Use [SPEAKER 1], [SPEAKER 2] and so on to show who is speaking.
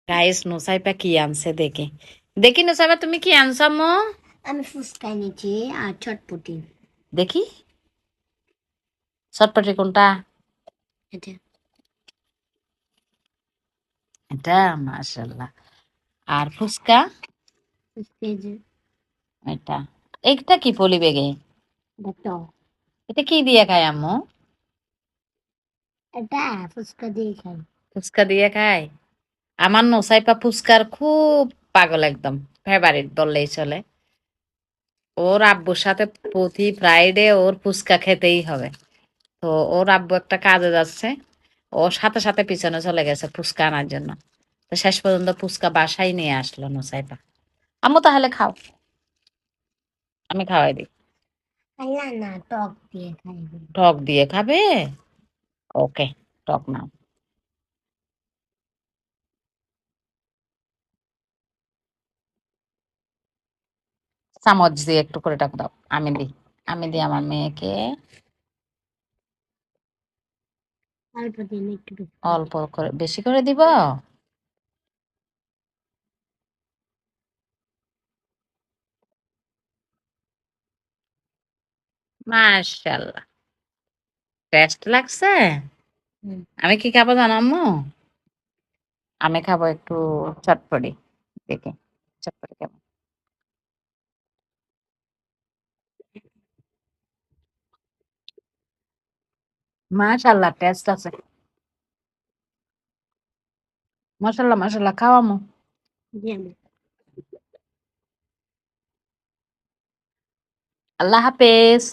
[SPEAKER 1] Guys Nusaiba কি আনছে দেখি দেখি নুসাইবা তুমি কি আনছো আম্মু
[SPEAKER 2] আমি ফুচকা নিচ্ছি আর চটপটি।
[SPEAKER 1] দেখি চটপটি কোনটা
[SPEAKER 2] এটা
[SPEAKER 1] এটা মাশাআল্লাহ আর ফুচকা
[SPEAKER 2] ফুচকা যে
[SPEAKER 1] এটা এইটা কি পলি বেগে
[SPEAKER 2] এটা টক।
[SPEAKER 1] এটা কি দিয়ে খায় আম্মু
[SPEAKER 2] এটা ফুচকা দিয়ে খাই।
[SPEAKER 1] ফুচকা দিয়ে খায় আমার নুসাইবা ফুচকার খুব পাগল একদম ফেভারিট বললেই চলে ওর আব্বুর সাথে প্রতি ফ্রাইডে ওর ফুচকা খেতেই হবে তো ওর আব্বু একটা কাজে যাচ্ছে ও সাথে সাথে পিছনে চলে গেছে ফুচকা আনার জন্য তো শেষ পর্যন্ত ফুচকা বাসায় নিয়ে আসলো নুসাইবা আম্মু তাহলে খাও আমি খাওয়াই দিই
[SPEAKER 2] না না টক দিয়ে খাই।
[SPEAKER 1] টক দিয়ে খাবে ওকে টক নাও চামচ দিয়ে একটু করে টক দাও আমি দিই আমার মেয়েকে
[SPEAKER 2] অল্প দিন একটু বেশি।
[SPEAKER 1] অল্প করে বেশি করে দিব মাশাআল্লাহ টেস্ট লাগছে
[SPEAKER 2] হুম।
[SPEAKER 1] আমি কি খাবো জানো আম্মু আমি খাবো একটু চটপটি দেখে চটপটি খাবো মাশাআল্লাহ টেস্ট আছে মাশাআল্লাহ মাশাআল্লাহ খাও আম্মু
[SPEAKER 2] যেমন
[SPEAKER 1] আল্লাহ হাফেজ